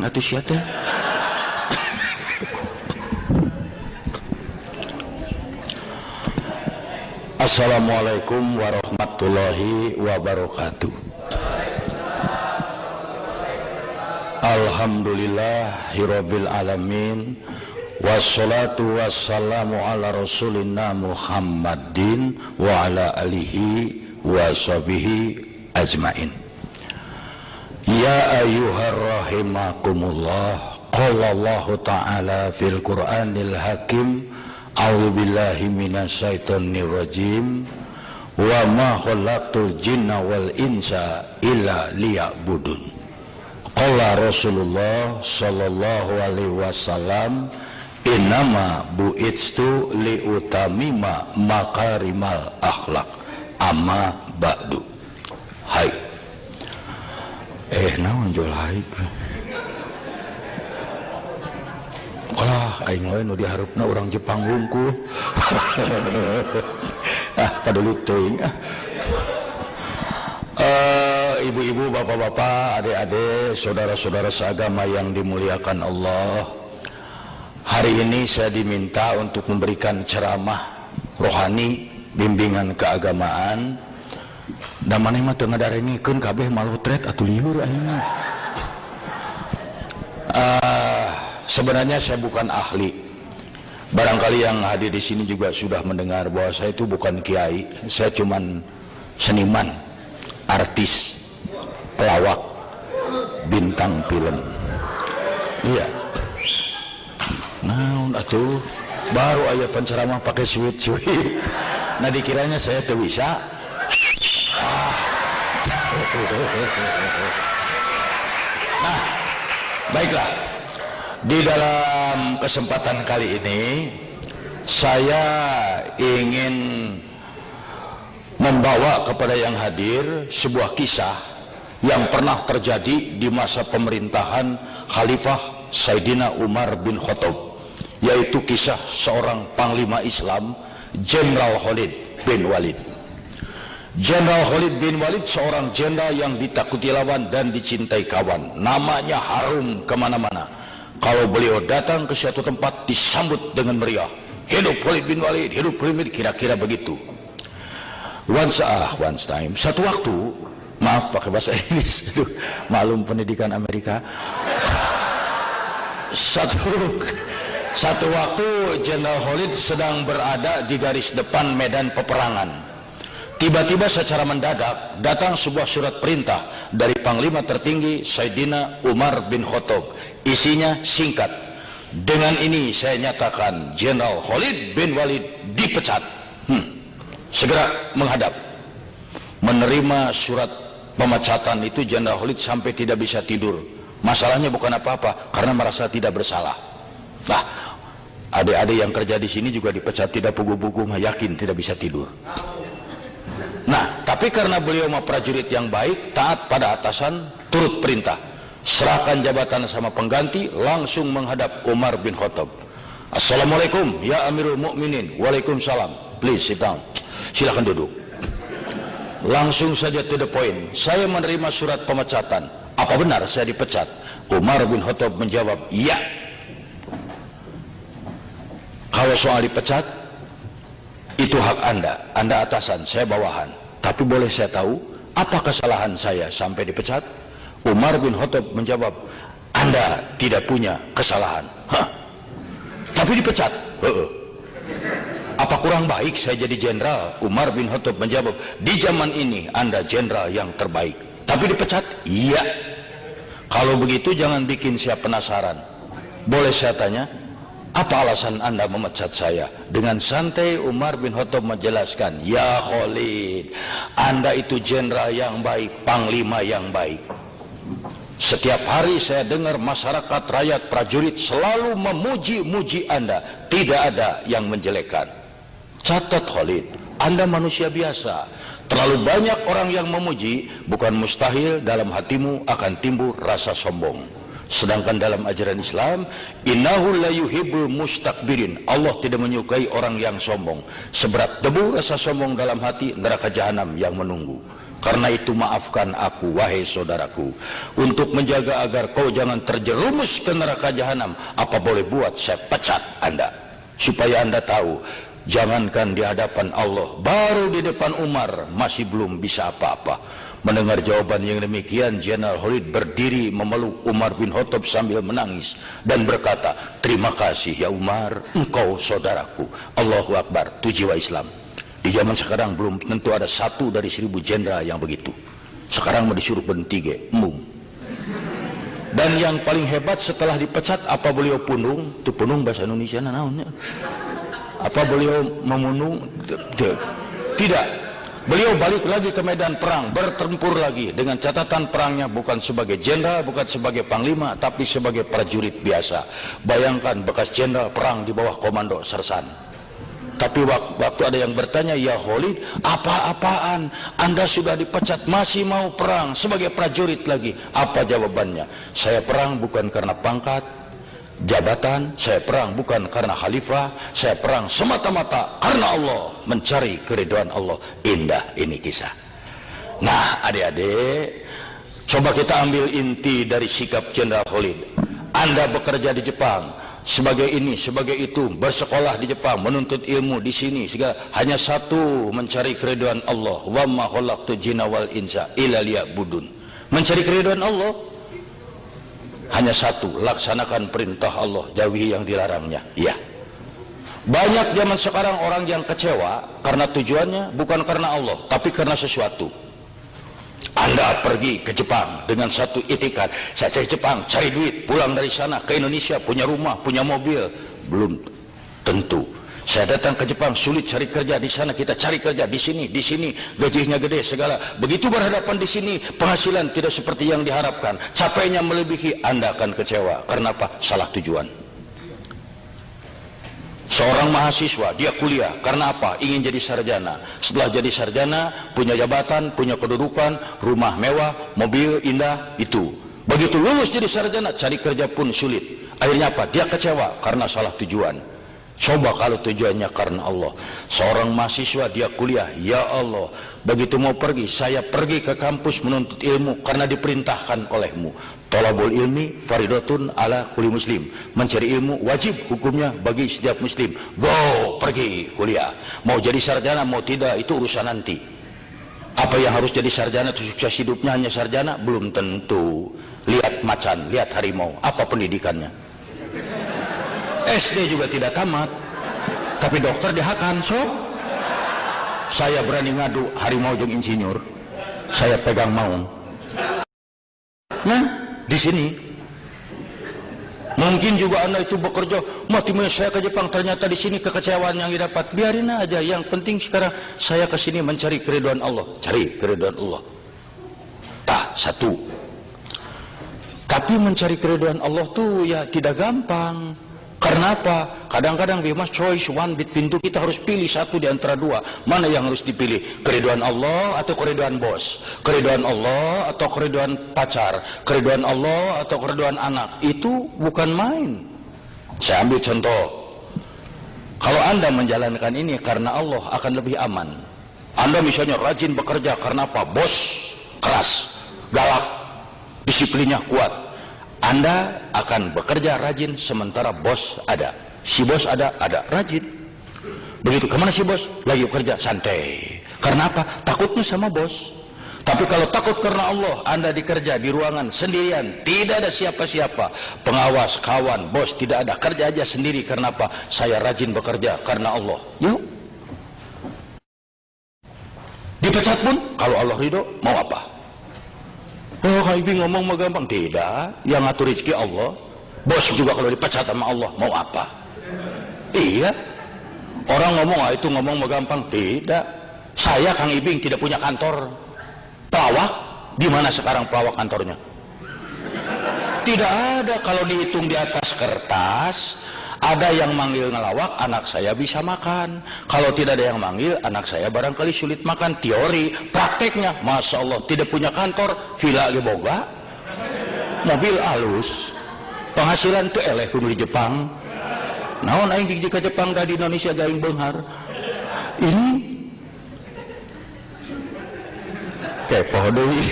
atuh sia teh. Assalamualaikum warahmatullahi wabarakatuh. Alhamdulillahirabbil alamin. Wassalatu wassalamu ala rasulina Muhammadin wa ala alihi wa sahbihi ajmain. Ya ayyuhar rahimakumullah. Qala Allah ta'ala fil Qur'anil hakim. A'udzu billahi minasyaitonir rajim. Wa ma khalaqtul jinna wal insa illa liya'budun. Qala Rasulullah sallallahu alaihi wasallam, innama bu'itstu liutamima makarimal akhlak amma ba'du. Hai. Naon jol hai. Walah aing we nu diharupna urang Jepang hungkul. Padahal teuing. Ibu-ibu, bapak-bapak, adik-adik, saudara-saudara seagama yang dimuliakan Allah. Hari ini saya diminta untuk memberikan ceramah rohani, bimbingan keagamaan. Da maneh mah teu ngadarengikeun kabeh malotret atuh lieur aing. Sebenarnya saya bukan ahli. Barangkali yang hadir di sini juga sudah mendengar bahwa saya itu bukan kiai. Saya cuman seniman, artis, pelawak, bintang film. Iya. Naon atuh baru aya penceramah pakai sweet-sweet. Nah dikiranya saya teu bisa. Nah, baiklah. Di dalam kesempatan kali ini saya ingin membawa kepada yang hadir sebuah kisah yang pernah terjadi di masa pemerintahan Khalifah Sayyidina Umar bin Khattab, yaitu kisah seorang panglima Islam, Jenderal Khalid bin Walid. Jenderal Khalid bin Walid seorang jenderal yang ditakuti lawan dan dicintai kawan. Namanya harum kemana-mana. Kalau beliau datang ke suatu tempat disambut dengan meriah. Hidup Khalid bin Walid, hidup Khalid bin Walid, kira-kira begitu. Once time, satu waktu, maaf pakai bahasa Inggris, maklum pendidikan Amerika. Satu waktu Jenderal Khalid sedang berada di garis depan medan peperangan. Tiba-tiba secara mendadak datang sebuah surat perintah dari Panglima tertinggi Sayyidina Umar bin Khattab. Isinya singkat. Dengan ini saya nyatakan Jenderal Khalid bin Walid dipecat. Segera menghadap. Menerima surat pemecatan itu Jenderal Khalid sampai tidak bisa tidur. Masalahnya bukan apa-apa, karena merasa tidak bersalah. Nah, adik-adik yang kerja di sini juga dipecat tidak pugu-pugu, yakin tidak bisa tidur. Nah, tapi karena beliau mah prajurit yang baik, taat pada atasan, turut perintah, serahkan jabatan sama pengganti, langsung menghadap Umar bin Khattab. Assalamualaikum ya Amirul Mukminin. Waalaikumsalam. Please sit down. Silakan duduk. Langsung saja to the point. Saya menerima surat pemecatan. Apa benar saya dipecat? Umar bin Khattab menjawab, iya. Kalau soal dipecat, itu hak Anda atasan, saya bawahan. Tapi boleh saya tahu, apa kesalahan saya sampai dipecat? Umar bin Khattab menjawab, Anda tidak punya kesalahan. Hah? Tapi dipecat? Apa kurang baik saya jadi jenderal? Umar bin Khattab menjawab, di zaman ini Anda jenderal yang terbaik. Tapi dipecat? Iya. Kalau begitu jangan bikin saya penasaran. Boleh saya tanya, apa alasan Anda memecat saya? Dengan santai Umar bin Khattab menjelaskan, ya Khalid, Anda itu jenderal yang baik, panglima yang baik. Setiap hari saya dengar masyarakat, rakyat, prajurit selalu memuji-muji Anda. Tidak ada yang menjelekkan. Catat Khalid, Anda manusia biasa. Terlalu banyak orang yang memuji, bukan mustahil dalam hatimu akan timbul rasa sombong. Sedangkan dalam ajaran Islam, innahu la yuhibbul mustakbirin. Allah tidak menyukai orang yang sombong. Seberat debu rasa sombong dalam hati, neraka jahanam yang menunggu. Karena itu maafkan aku, wahai saudaraku, untuk menjaga agar kau jangan terjerumus ke neraka jahanam. Apa boleh buat, saya pecat Anda. Supaya Anda tahu, jangankan di hadapan Allah, baru di depan Umar masih belum bisa apa-apa. Mendengar jawaban yang demikian, Jenderal Khalid berdiri memeluk Umar bin Khattab sambil menangis dan berkata, terima kasih ya Umar, engkau saudaraku. Allahu Akbar. Itu jiwa Islam. Di zaman sekarang belum tentu ada 1 dari 1000 jenderal yang begitu. Sekarang mau disuruh berhenti, Dan yang paling hebat setelah dipecat, apa beliau punung? Itu punung bahasa Indonesia naonnya. Apa beliau memunung? Tidak. Beliau balik lagi ke medan perang, bertempur lagi dengan catatan perangnya bukan sebagai jenderal, bukan sebagai panglima, tapi sebagai prajurit biasa. Bayangkan bekas jenderal perang di bawah komando sersan. Tapi waktu ada yang bertanya, ya Khalid, apa-apaan? Anda sudah dipecat, masih mau perang sebagai prajurit lagi? Apa jawabannya? Saya perang bukan karena pangkat, jabatan, saya perang bukan karena khalifah, saya perang semata-mata karena Allah, mencari keridhaan Allah. Indah ini kisah. Nah, adik-adik, coba kita ambil inti dari sikap Jenderal Khalid. Anda bekerja di Jepang sebagai ini, sebagai itu, bersekolah di Jepang, menuntut ilmu di sini, sehingga hanya satu, mencari keridhaan Allah. Wa ma khalaqtu jinna wal insa illa liya'budun. Mencari keridhaan Allah. Hanya satu, laksanakan perintah Allah, jauhi yang dilarangnya. Ya. Banyak zaman sekarang orang yang kecewa karena tujuannya bukan karena Allah, tapi karena sesuatu. Anda pergi ke Jepang dengan satu itikat, saya cari Jepang, cari duit, pulang dari sana ke Indonesia, punya rumah, punya mobil. Belum tentu. Saya datang ke Jepang, sulit cari kerja di sana, kita cari kerja di sini, gajinya gede segala. Begitu berhadapan di sini, penghasilan tidak seperti yang diharapkan, capeknya melebihi, Anda akan kecewa. Karena apa? Salah tujuan. Seorang mahasiswa, dia kuliah, karena apa? Ingin jadi sarjana. Setelah jadi sarjana, punya jabatan, punya kedudukan, rumah mewah, mobil indah, itu. Begitu lulus jadi sarjana, cari kerja pun sulit. Akhirnya apa? Dia kecewa karena salah tujuan. Coba kalau tujuannya karena Allah. Seorang mahasiswa, dia kuliah, ya Allah, begitu mau pergi, saya pergi ke kampus menuntut ilmu karena diperintahkan olehmu. Thalabul ilmi faridatun ala kulli muslim. Mencari ilmu wajib hukumnya bagi setiap muslim. Go, pergi kuliah. Mau jadi sarjana, mau tidak, itu urusan nanti. Apa yang harus jadi sarjana itu sukses hidupnya hanya sarjana? Belum tentu. Lihat macan, lihat harimau, apa pendidikannya? SD juga tidak tamat, tapi dokter dihakan. So, saya berani ngadu harimau jeung insinyur, saya pegang maung. Nah, di sini mungkin juga Anda itu bekerja, mati saya ke Jepang, ternyata di sini kekecewaan yang didapat, biarin aja. Yang penting sekarang saya ke sini mencari keridhaan Allah, cari keridhaan Allah. Satu. Tapi mencari keridhaan Allah tuh ya tidak gampang. Karena apa? Kadang-kadang we must choose one between two. Kita harus pilih satu di antara dua. Mana yang harus dipilih? Keridhaan Allah atau keridhaan bos? Keridhaan Allah atau keridhaan pacar? Keridhaan Allah atau keridhaan anak? Itu bukan main. Saya ambil contoh. Kalau Anda menjalankan ini karena Allah, akan lebih aman. Anda misalnya rajin bekerja karena apa? Bos keras, galak, disiplinnya kuat. Anda akan bekerja rajin sementara bos ada. Si bos ada rajin. Begitu, kemana si bos? Lagi bekerja, santai. Karena apa? Takutnya sama bos. Tapi kalau takut karena Allah, Anda dikerja di ruangan sendirian, tidak ada siapa-siapa, pengawas, kawan, bos tidak ada, kerja aja sendiri. Karena apa? Saya rajin bekerja karena Allah. Yuk. Dipecat pun, kalau Allah ridho, mau apa? Oh, Kang Ibi ngomong mah gampang. Tidak, yang ngatur rezeki Allah. Bos juga kalau dipecat sama Allah, mau apa? Iya. Orang ngomong, itu ngomong mah gampang. Tidak. Saya Kang Ibing tidak punya kantor. Pelawak, di mana sekarang pelawak kantornya? Tidak ada. Kalau dihitung di atas kertas, ada yang manggil ngelawak, anak saya bisa makan. Kalau tidak ada yang manggil, anak saya barangkali sulit makan. Teori, prakteknya, Masya Allah, tidak punya kantor, villa lagi boga. mobil alus, penghasilan teu eleh kudu di Jepang. Naon aing jika Jepang ka di Indonesia gaing beunghar. Ini kepo deui.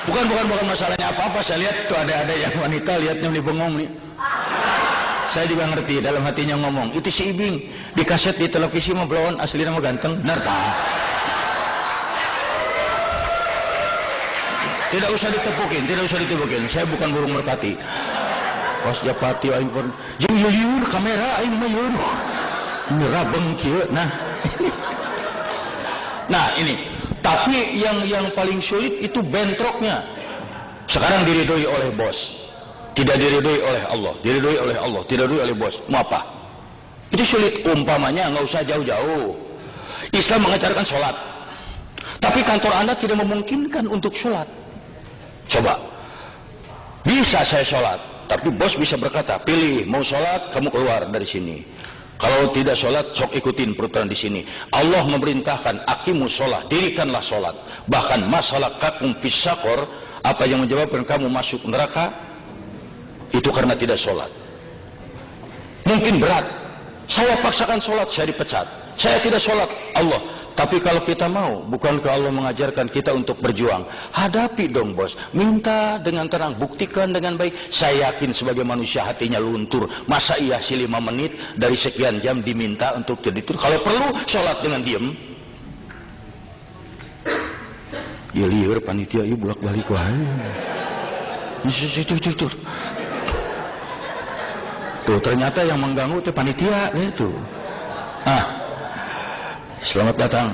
Bukan masalahnya apa-apa. Saya lihat tuh ada yang wanita lihatnya di bengong nih. Saya juga ngerti dalam hatinya ngomong, itu si Ibing di kaset di televisi mah belon, aslinya mah ganteng. Benar tak? Tidak usah ditepukin. Saya bukan burung merpati. Kos Japati aing pun jeung liur kamera aing mah yeuh. Nerabeng kieu. Nah, ini. Tapi yang paling sulit itu bentroknya. Sekarang diridhoi oleh bos, tidak diridhoi oleh Allah, diridhoi oleh Allah, tidak diridhoi oleh bos. Mau apa? Itu sulit. Umpamanya nggak usah jauh-jauh. Islam mengajarkan sholat, tapi kantor Anda tidak memungkinkan untuk sholat. Coba, bisa saya sholat, tapi bos bisa berkata, pilih mau sholat, kamu keluar dari sini. Kalau tidak sholat, sok ikutin peraturan di sini. Allah memerintahkan, aqimus sholat, dirikanlah sholat. Bahkan masalah kakum fisakor, apa yang menyebabkan kamu masuk neraka, itu karena tidak sholat. Mungkin berat. Saya paksakan sholat, saya dipecat. Saya tidak sholat, Allah. Tapi kalau kita mau, bukankah Allah mengajarkan kita untuk berjuang? Hadapi dong bos, minta dengan tenang, buktikan dengan baik. Saya yakin sebagai manusia hatinya luntur. Masa iya sih 5 menit dari sekian jam diminta untuk jadi tur? Kalau perlu sholat dengan diem. Ya liur panitia, ya bolak balik wae. Tuh ternyata yang mengganggu itu panitia itu. Selamat datang.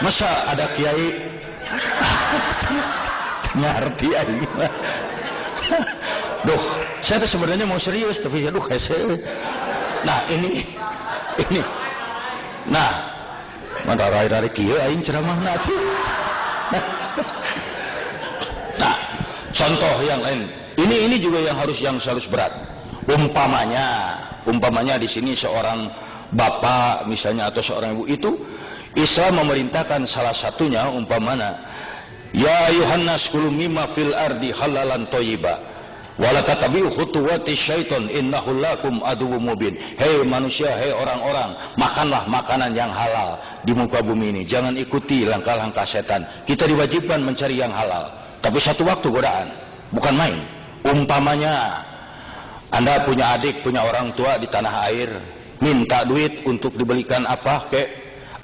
Masa ada kiai ngerti aing. Duh, saya tuh sebenarnya mau serius tapi aduh hese. Nah, ini. Nah, mana rai kieu aing ceramahna tuh. Nah, contoh yang lain. Ini juga yang harus berat. Umpamanya di sini seorang bapak misalnya atau seorang ibu itu Islam memerintahkan salah satunya umpamanya ya ayuhannas kulu mimma fil ardi halalan thayyiba wala tatabi'u khutuwati syaiton innahu lakum aduwwum mubin. Hei manusia, hei orang-orang, makanlah makanan yang halal di muka bumi ini, jangan ikuti langkah-langkah setan. Kita diwajibkan mencari yang halal, tapi satu waktu godaan bukan main. Umpamanya Anda punya adik, punya orang tua di tanah air, minta duit untuk dibelikan apa kek,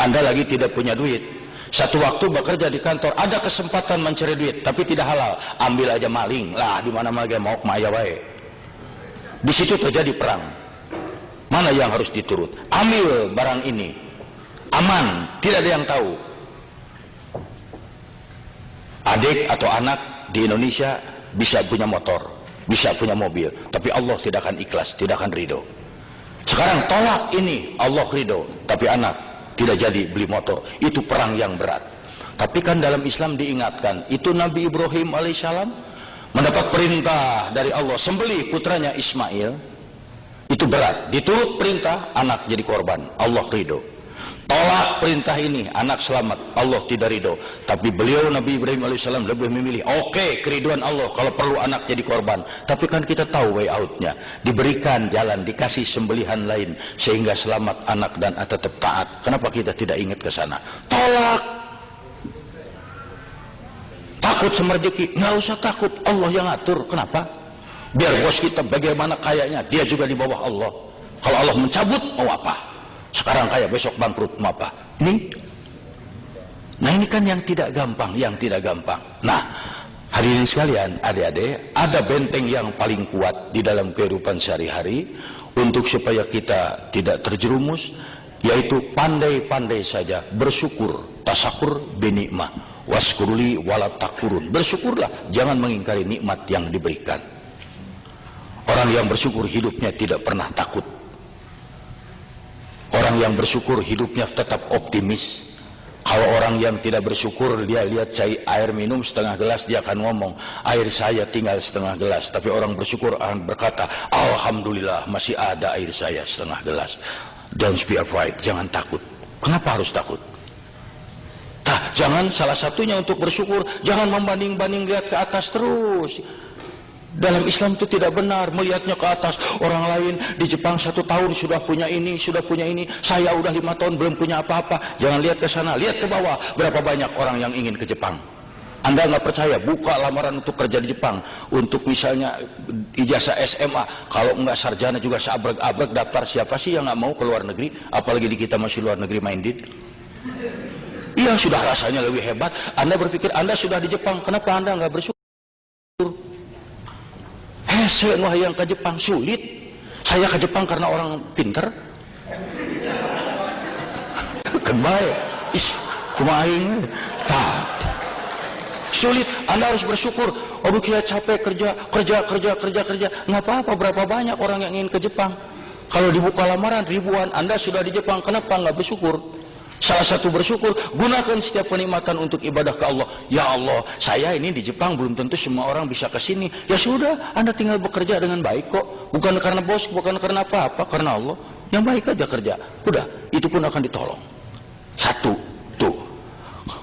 Anda lagi tidak punya duit. Satu waktu bekerja di kantor, ada kesempatan mencari duit, tapi tidak halal, ambil aja maling, lah di mana mana mau maya wae. Di situ terjadi perang. Mana yang harus diturut? Ambil barang ini, aman, tidak ada yang tahu. Adik atau anak di Indonesia bisa punya motor, bisa punya mobil, tapi Allah tidak akan ikhlas, tidak akan ridho. Sekarang tolak ini, Allah ridho, tapi anak tidak jadi beli motor. Itu perang yang berat. Tapi kan dalam Islam diingatkan, itu Nabi Ibrahim alaihissalam mendapat perintah dari Allah sembelih putranya Ismail. Itu berat, diturut perintah, anak jadi korban, Allah ridho. Tolak perintah ini, anak selamat, Allah tidak ridho. Tapi beliau Nabi Ibrahim alaihissalam lebih memilih, oke, keriduan Allah kalau perlu anak jadi korban. Tapi kan kita tahu way outnya, diberikan jalan, dikasih sembelihan lain sehingga selamat anak dan tetap taat. Kenapa kita tidak ingat ke sana? Tolak. Takut sama rezeki, nggak usah takut, Allah yang atur. Kenapa? Biar bos kita bagaimana kayaknya, dia juga di bawah Allah. Kalau Allah mencabut, mau apa? Sekarang kaya, besok bangkrut, mau apa? Nah ini kan yang tidak gampang, Nah, hadirin sekalian, adik-adik, ada benteng yang paling kuat di dalam kehidupan sehari-hari untuk supaya kita tidak terjerumus, yaitu pandai-pandai saja bersyukur, tasakur binikmah, waskuruli walat takfurun. Bersyukurlah, jangan mengingkari nikmat yang diberikan. Orang yang bersyukur hidupnya tidak pernah takut. Orang yang bersyukur hidupnya tetap optimis. Kalau orang yang tidak bersyukur, dia lihat air minum setengah gelas, dia akan ngomong, air saya tinggal setengah gelas. Tapi orang bersyukur akan berkata, alhamdulillah masih ada air saya setengah gelas. Don't be afraid, jangan takut. Kenapa harus takut? jangan salah satunya untuk bersyukur, jangan membanding-banding lihat ke atas terus. Dalam Islam itu tidak benar melihatnya ke atas. Orang lain di Jepang 1 tahun sudah punya ini, saya udah 5 tahun belum punya apa-apa. Jangan lihat ke sana, lihat ke bawah. Berapa banyak orang yang ingin ke Jepang. Anda nggak percaya, buka lamaran untuk kerja di Jepang, untuk misalnya ijazah SMA, kalau nggak sarjana juga seabrek-abrek daftar. Siapa sih yang nggak mau ke luar negeri, apalagi di kita masih luar negeri minded. Iya, sudah rasanya lebih hebat. Anda berpikir Anda sudah di Jepang, kenapa Anda nggak bersyukur? Hese nu hayang ke Jepang sulit. Saya ke Jepang karena orang pinter. Kan bae. Kumaha aing tah. Sulit, Anda harus bersyukur. Oh, kita capek kerja. Nggak apa-apa, berapa banyak orang yang ingin ke Jepang. Kalau dibuka lamaran ribuan, Anda sudah di Jepang, kenapa nggak bersyukur? Salah satu bersyukur, gunakan setiap kenikmatan untuk ibadah ke Allah. Ya Allah, saya ini di Jepang, belum tentu semua orang bisa ke sini. Ya sudah, Anda tinggal bekerja dengan baik kok. Bukan karena bos, bukan karena apa-apa, karena Allah. Yang baik aja kerja. Udah, itu pun akan ditolong. Satu, tuh.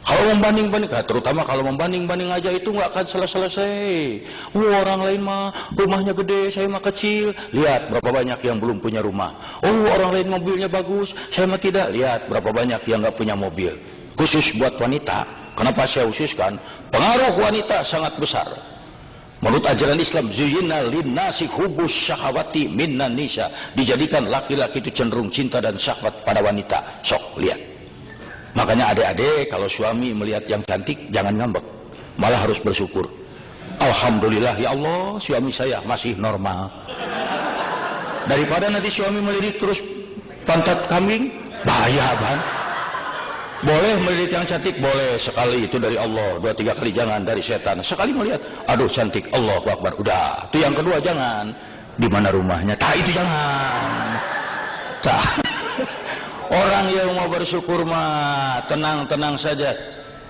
Kalau membanding-banding, terutama kalau membanding-banding aja itu nggak akan selesai. Orang lain mah rumahnya gede, saya mah kecil. Lihat berapa banyak yang belum punya rumah. Orang lain mobilnya bagus, saya mah tidak. Lihat berapa banyak yang nggak punya mobil. Khusus buat wanita. Kenapa saya khususkan? Pengaruh wanita sangat besar. Menurut ajaran Islam, zuyyina linnasi hubbus syahawati minnan nisa. Dijadikan laki-laki itu cenderung cinta dan syahwat pada wanita. Sok lihat. Makanya adik-adik kalau suami melihat yang cantik jangan ngambek, malah harus bersyukur. Alhamdulillah ya Allah, suami saya masih normal. Daripada nanti suami melirik terus pantat kambing, bahaya bang. Boleh melirik yang cantik, boleh sekali, itu dari Allah. 2-3 kali jangan dari setan. Sekali melihat, aduh cantik, Allahu Akbar, udah. Itu yang kedua jangan. Di mana rumahnya? Tak, itu jangan. Tak. Orang yang mau bersyukur mah tenang-tenang saja,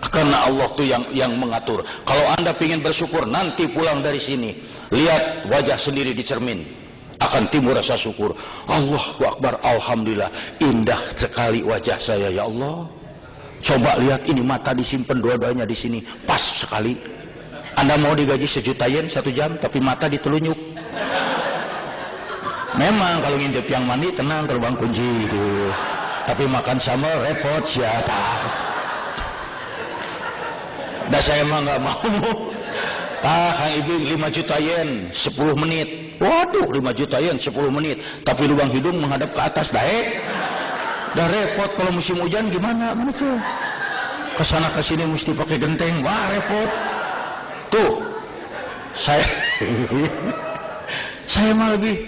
karena Allah tuh yang mengatur. Kalau Anda ingin bersyukur, nanti pulang dari sini lihat wajah sendiri di cermin, akan timbul rasa syukur. Allahu Akbar, alhamdulillah, indah sekali wajah saya ya Allah. Coba lihat ini, mata disimpan dua-duanya di sini, pas sekali. Anda mau digaji 1 juta yen 1 jam, tapi mata ditelunyuk. Memang kalau ngintip yang mandi tenang terbang kunci itu. Tapi makan sama repot siapa? Dah saya mah nggak mau. Kang Ibing 5 juta yen 10 menit. Waduh, 5 juta yen 10 menit. Tapi lubang hidung menghadap ke atas dah repot. Kalau musim hujan gimana? Mana tuh? Kesana kesini mesti pakai genteng. Wah repot. Tuh, saya mah lebih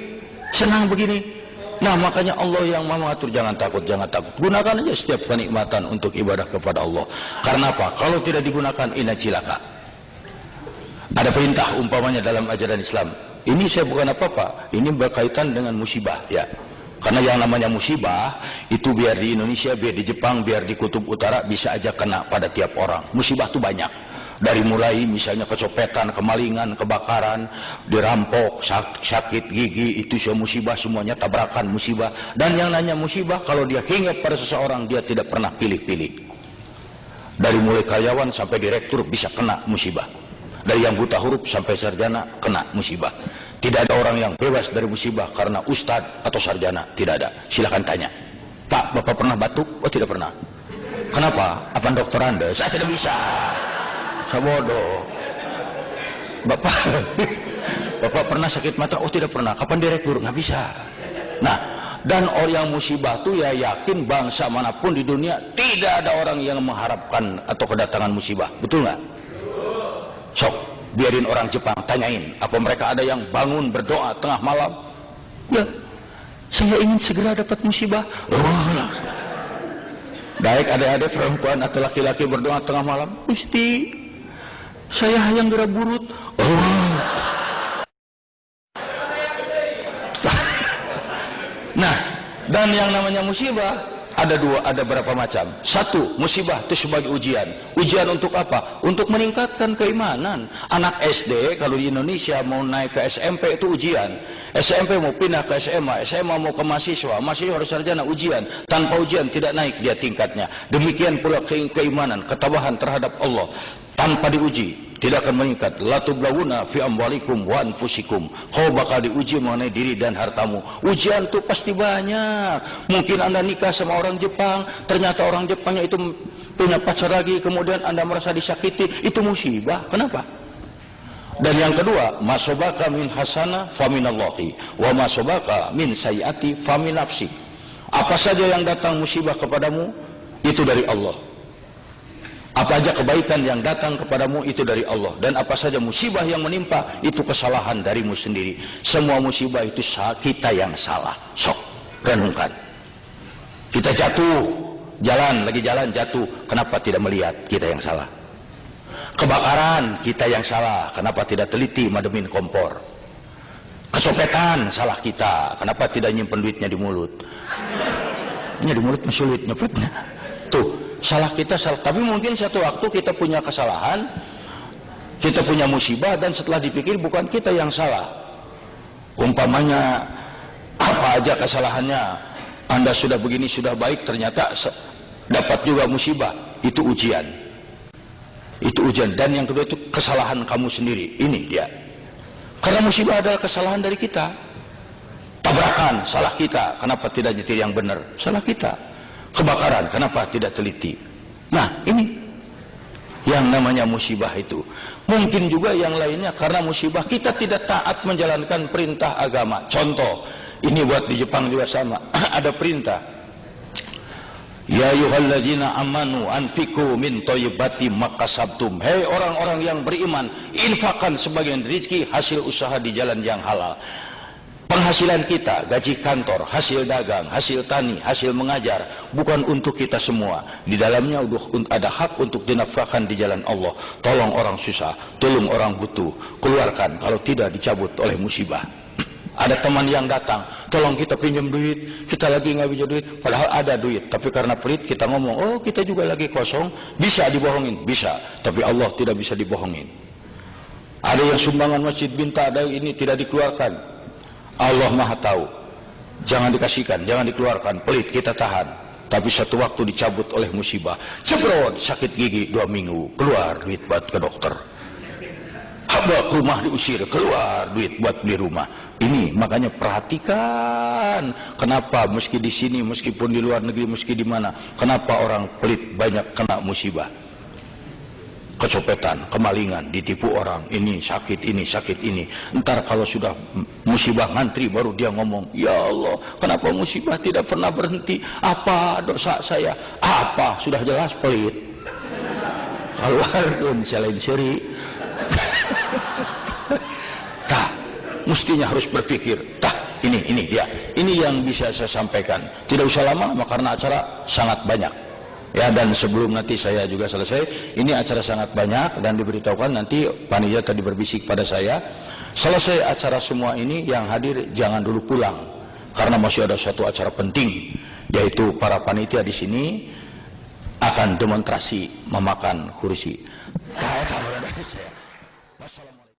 senang begini. Nah makanya Allah yang mengatur, jangan takut. Gunakan aja setiap kenikmatan untuk ibadah kepada Allah. Karena apa? Kalau tidak digunakan, ina cilaka. Ada perintah umpamanya dalam ajaran Islam. Ini saya bukan apa-apa. Ini berkaitan dengan musibah ya. Karena yang namanya musibah itu biar di Indonesia, biar di Jepang, biar di Kutub Utara bisa aja kena pada tiap orang. Musibah itu banyak. Dari mulai misalnya kecopetan, kemalingan, kebakaran, dirampok, sakit gigi, itu semua musibah, semuanya tabrakan musibah. Dan yang nanya musibah, kalau dia hinggap pada seseorang, dia tidak pernah pilih-pilih. Dari mulai karyawan sampai direktur bisa kena musibah. Dari yang buta huruf sampai sarjana kena musibah. Tidak ada orang yang bebas dari musibah karena ustadz atau sarjana, tidak ada. Silakan tanya. Pak, Bapak pernah batuk? Oh tidak pernah. Kenapa? Apa dokter Anda? Saya tidak bisa. Saya bodoh. Bapak pernah sakit mata? Oh tidak pernah. Kapan direktur? Nggak bisa. Nah, dan orang yang musibah itu ya yakin bangsa manapun di dunia tidak ada orang yang mengharapkan atau kedatangan musibah. Betul nggak? Sok, biarin orang Jepang tanyain, apa mereka ada yang bangun berdoa tengah malam? Ya, saya ingin segera dapat musibah. Baik adik-adik perempuan atau laki-laki berdoa tengah malam, Gusti, saya hayang gerak burut. Nah, dan yang namanya musibah ada berapa macam. Satu, musibah itu sebagai ujian. Ujian untuk apa? Untuk meningkatkan keimanan. Anak SD kalau di Indonesia mau naik ke SMP itu ujian. SMP mau pindah ke SMA, SMA mau ke mahasiswa, mahasiswa harus sarjana, ujian. Tanpa ujian tidak naik dia tingkatnya. Demikian pula keimanan, ketabahan terhadap Allah. Tanpa diuji tidak akan meningkat. La tublawuna fi amwalikum wa anfusikum. Kau bakal diuji mengenai diri dan hartamu. Ujian itu pasti banyak. Mungkin Anda nikah sama orang Jepang, ternyata orang Jepangnya itu punya pacar lagi, kemudian Anda merasa disakiti, itu musibah. Kenapa? Dan yang kedua, masobaka min hasana faminallahi wa masobaka min sayiati famin nafsik. Apa saja yang datang musibah kepadamu itu dari Allah. Apa aja kebaikan yang datang kepadamu itu dari Allah. Dan apa saja musibah yang menimpa itu kesalahan darimu sendiri. Semua musibah itu kita yang salah. Sok, renungkan. Kita jatuh, lagi jalan jatuh. Kenapa tidak melihat? Kita yang salah. Kebakaran, kita yang salah. Kenapa tidak teliti mademin kompor? Kesopetan, salah kita. Kenapa tidak nyimpen duitnya di mulut? Ini di mulut masih sulit nyepetnya. Tuh. Salah kita salah, tapi mungkin satu waktu kita punya kesalahan, kita punya musibah, dan setelah dipikir bukan kita yang salah. Umpamanya apa aja kesalahannya, Anda sudah begini sudah baik, ternyata dapat juga musibah, itu ujian. Itu ujian. Dan yang kedua itu kesalahan kamu sendiri. Ini dia. Karena musibah adalah kesalahan dari kita. Tabrakan, salah kita. Kenapa tidak nyetir yang benar? Salah kita. Kebakaran, kenapa tidak teliti? Nah, ini yang namanya musibah itu. Mungkin juga yang lainnya karena musibah kita tidak taat menjalankan perintah agama. Contoh, ini buat di Jepang juga sama. Ada perintah. Ya ayyuhalladzina amanu anfiqu min thayyibati makasabtum. Hei orang-orang yang beriman, infakkan sebagian rezeki hasil usaha di jalan yang halal. Penghasilan kita, gaji kantor, hasil dagang, hasil tani, hasil mengajar, bukan untuk kita semua. Di dalamnya ada hak untuk dinafkahkan di jalan Allah. Tolong orang susah, tolong orang butuh, keluarkan, kalau tidak dicabut oleh musibah. Ada teman yang datang, tolong kita pinjam duit, kita lagi nggak bisa duit, padahal ada duit, tapi karena pelit kita ngomong, oh kita juga lagi kosong, bisa dibohongin, bisa, tapi Allah tidak bisa dibohongin. Ada yang sumbangan masjid minta, ada yang ini tidak dikeluarkan. Allah Maha tahu. Jangan dikasihkan, jangan dikeluarkan, pelit kita tahan. Tapi satu waktu dicabut oleh musibah. Cebrot, sakit gigi 2 minggu, keluar duit buat ke dokter. Haba rumah diusir, keluar duit buat beli rumah. Ini makanya perhatikan. Kenapa meski di sini, meskipun di luar negeri, meski di mana, kenapa orang pelit banyak kena musibah? Kecopetan, kemalingan, ditipu orang, ini sakit ini. Entar kalau sudah musibah ngantri baru dia ngomong, ya Allah, kenapa musibah tidak pernah berhenti? Apa dosa saya? Apa? Sudah jelas pelit. Keluar pun selain seri. Tah, mestinya harus berpikir. Tah, ini dia. Ini yang bisa saya sampaikan. Tidak usah lama karena acara sangat banyak. Ya, dan sebelum nanti saya juga selesai, ini acara sangat banyak dan diberitahukan nanti panitia tadi berbisik pada saya, selesai acara semua ini yang hadir jangan dulu pulang karena masih ada satu acara penting, yaitu para panitia di sini akan demonstrasi memakan kursi.